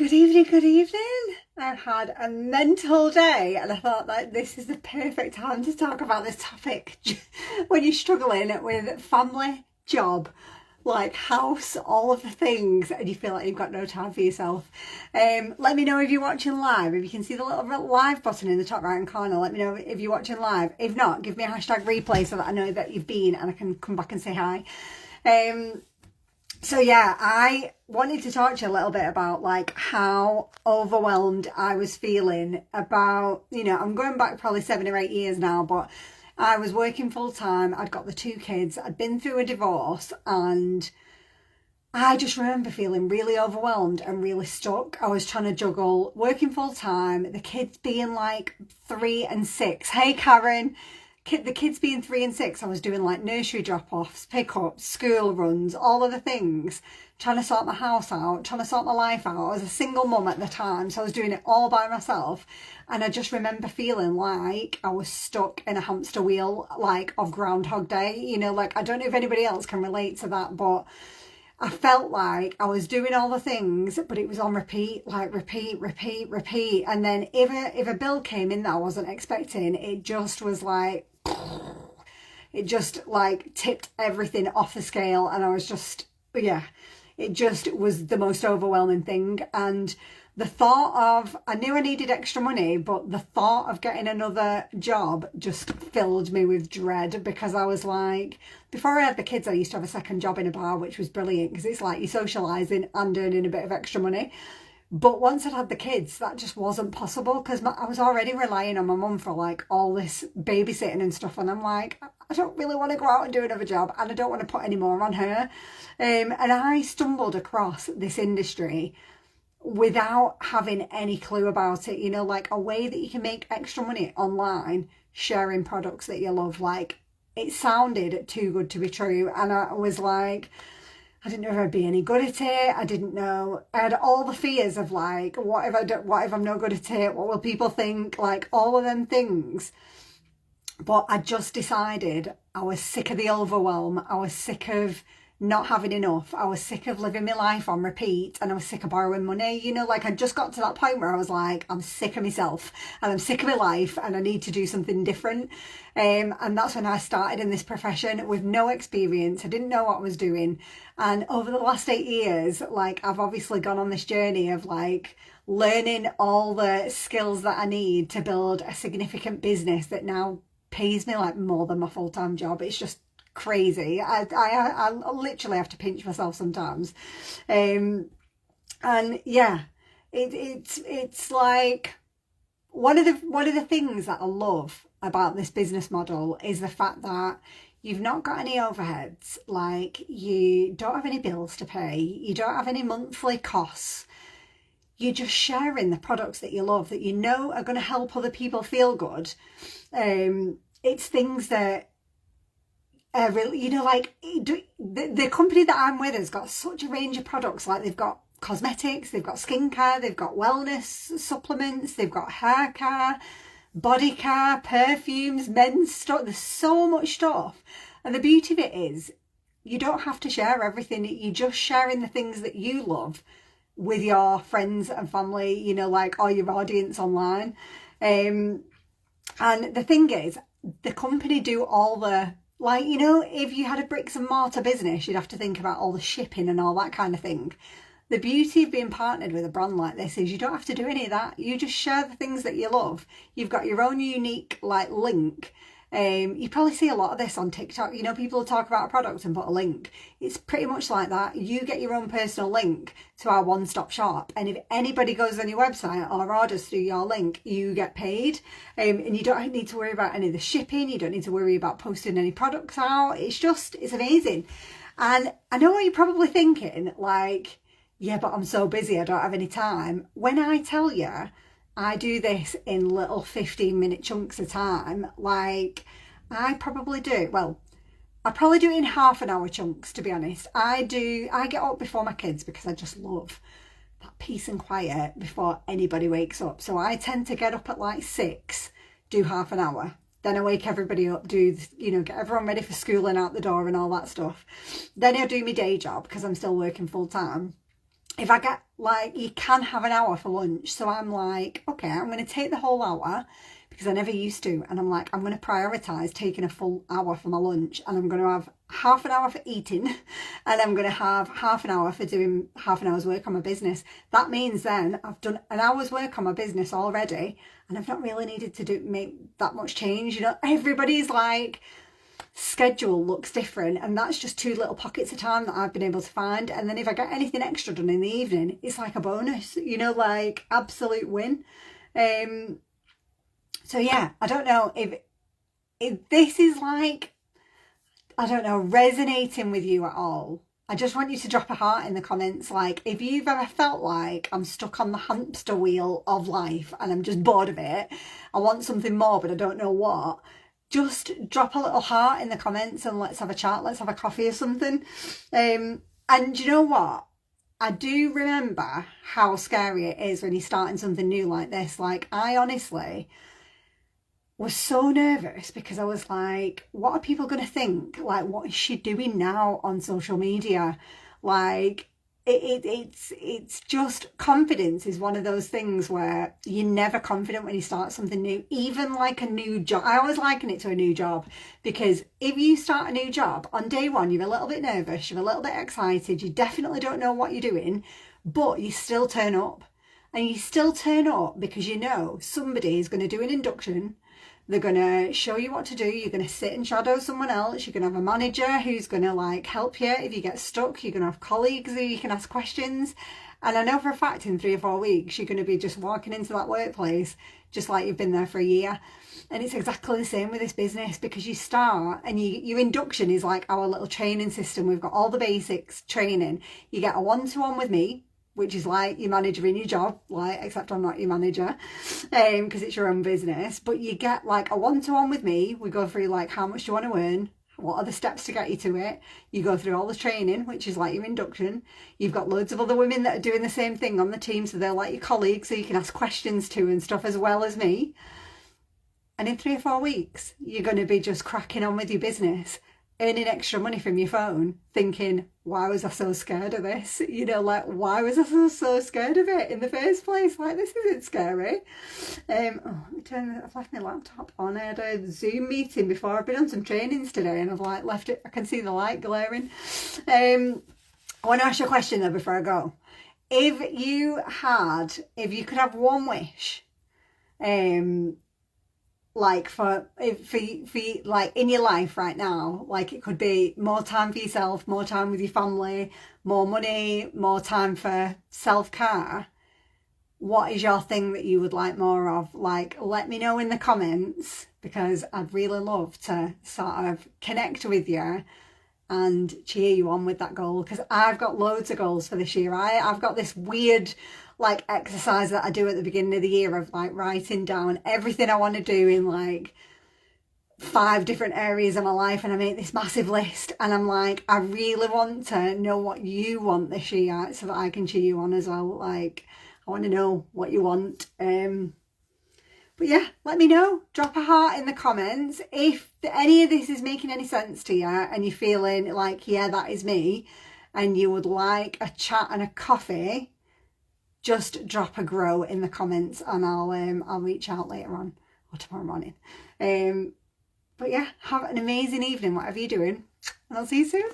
Good evening, good evening. I've had a mental day and I thought that this is the perfect time to talk about this topic. When you're struggling with family, job, like house, all of the things, and you feel like you've got no time for yourself. Let me know if you're watching live. If you can see the little live button in the top right hand corner, let me know if you're watching live. If not, give me a hashtag replay so that I know that you've been and I can come back and say hi. So yeah, I wanted to talk to you a little bit about like how overwhelmed I was feeling about, I'm going back probably 7 or 8 years now, but I was working full time. I'd got the 2 kids. I'd been through a divorce and I just remember feeling really overwhelmed and really stuck. I was trying to juggle working full time, the kids being like 3 and 6. Hey, Karen. The kids being 3 and 6, I was doing like nursery drop-offs, pick-ups, school runs, all of the things, trying to sort my house out, trying to sort my life out. I was a single mum at the time, so I was doing it all by myself. And I just remember feeling like I was stuck in a hamster wheel, like of Groundhog Day. Like, I don't know if anybody else can relate to that, but I felt like I was doing all the things, but it was on repeat, like repeat. And then if a bill came in that I wasn't expecting, it just was like, it just like tipped everything off the scale. And I was just, it just was the most overwhelming thing. And the thought of, I knew I needed extra money, but the thought of getting another job just filled me with dread, because I was like, before I had the kids, I used to have a second job in a bar, which was brilliant because it's like you're socialising and earning a bit of extra money. But once I'd had the kids, that just wasn't possible because I was already relying on my mum for like all this babysitting and stuff. And I'm like, I don't really want to go out and do another job and I don't want to put any more on her. And I stumbled across this industry without having any clue about it, like a way that you can make extra money online sharing products that you love. Like, it sounded too good to be true. And I was like, I didn't know if I'd be any good at it. I didn't know. I had all the fears of like, what if I'm no good at it? What will people think? Like, all of them things. But I just decided I was sick of the overwhelm. I was sick of not having enough. I was sick of living my life on repeat and I was sick of borrowing money. Like, I just got to that point where I was like, I'm sick of myself and I'm sick of my life and I need to do something different. And that's when I started in this profession with no experience. I didn't know what I was doing. And over the last 8 years, like, I've obviously gone on this journey of like learning all the skills that I need to build a significant business that now pays me like more than my full-time job. It's just crazy. I literally have to pinch myself sometimes. And yeah, it's like one of the things that I love about this business model is the fact that you've not got any overheads. Like, you don't have any bills to pay, you don't have any monthly costs. You're just sharing the products that you love, that you know are going to help other people feel good. It's things that really, like the company that I'm with has got such a range of products. Like, they've got cosmetics, they've got skincare, they've got wellness supplements, they've got hair care, body care, perfumes, men's stuff. There's so much stuff. And the beauty of it is you don't have to share everything. You're just sharing the things that you love with your friends and family, like, or your audience online. And the thing is, the company do all the, like, if you had a bricks and mortar business, you'd have to think about all the shipping and all that kind of thing. The beauty of being partnered with a brand like this is you don't have to do any of that. You just share the things that you love. You've got your own unique like link. You probably see a lot of this on TikTok. People will talk about a product and put a link. It's pretty much like that. You get your own personal link to our one-stop shop. And if anybody goes on your website or orders through your link, you get paid. And you don't need to worry about any of the shipping. You don't need to worry about posting any products out. It's amazing. And I know what you're probably thinking, like, yeah, but I'm so busy, I don't have any time. When I tell you, I do this in little 15-minute chunks of time. Like, I probably do it in half an hour chunks, to be honest. I get up before my kids because I just love that peace and quiet before anybody wakes up. So I tend to get up at like 6, do half an hour. Then I wake everybody up, get everyone ready for school and out the door and all that stuff. Then I do my day job because I'm still working full time. if I get like, you can have an hour for lunch. So I'm like, okay, I'm going to take the whole hour because I never used to. And I'm like, I'm going to prioritise taking a full hour for my lunch, and I'm going to have half an hour for eating, and I'm going to have half an hour for doing half an hour's work on my business. That means then I've done an hour's work on my business already, and I've not really needed to make that much change. You know, everybody's like, schedule looks different, and that's just 2 little pockets of time that I've been able to find. And then if I get anything extra done in the evening, it's like a bonus, you know, like absolute win. So yeah, I don't know if this is like, I don't know, resonating with you at all. I just want you to drop a heart in the comments. Like, if you've ever felt like I'm stuck on the hamster wheel of life and I'm just bored of it, I want something more but I don't know what, just drop a little heart in the comments and let's have a chat, let's have a coffee or something. And you know what? I do remember how scary it is when you're starting something new like this. Like, I honestly was so nervous because I was like, what are people going to think? Like, what is she doing now on social media? Like, it's just, confidence is one of those things where you're never confident when you start something new, even like a new job. I always liken it to a new job, because if you start a new job on day one, you're a little bit nervous, you're a little bit excited, you definitely don't know what you're doing, but you still turn up. And you still turn up because you know somebody is going to do an induction. They're going to show you what to do. You're going to sit and shadow someone else. You're going to have a manager who's going to like help you if you get stuck. You're going to have colleagues who you can ask questions. And I know for a fact in 3 or 4 weeks, you're going to be just walking into that workplace just like you've been there for a year. And it's exactly the same with this business, because you start and your induction is like our little training system. We've got all the basics training. You get a one-to-one with me, which is like your manager in your job, like, except I'm not your manager, because it's your own business. But you get like a one-to-one with me. We go through like, how much do you want to earn? What are the steps to get you to it? You go through all the training, which is like your induction. You've got loads of other women that are doing the same thing on the team, so they're like your colleagues, so you can ask questions to and stuff, as well as me. And in 3 or 4 weeks, you're going to be just cracking on with your business, earning extra money from your phone, thinking, why was I so scared of this? You know, like, why was I so scared of it in the first place? Like, this isn't scary. I've left my laptop on. I had a Zoom meeting before. I've been on some trainings today and I've like left it. I can see the light glaring. I want to ask you a question though before I go. If you could have one wish, like for like in your life right now, like it could be more time for yourself, more time with your family, more money, more time for self-care, what is your thing that you would like more of? Like, let me know in the comments, because I'd really love to sort of connect with you and cheer you on with that goal, because I've got loads of goals for this year. I've got this weird like exercise that I do at the beginning of the year of like writing down everything I want to do in like 5 different areas of my life, and I make this massive list, and I'm like, I really want to know what you want this year so that I can cheer you on as well. Like, I want to know what you want. But yeah, let me know. Drop a heart in the comments if any of this is making any sense to you and you're feeling like, yeah, that is me, and you would like a chat and a coffee. Just drop a grow in the comments and I'll reach out later on or tomorrow morning. But yeah, have an amazing evening, whatever you're doing, and I'll see you soon.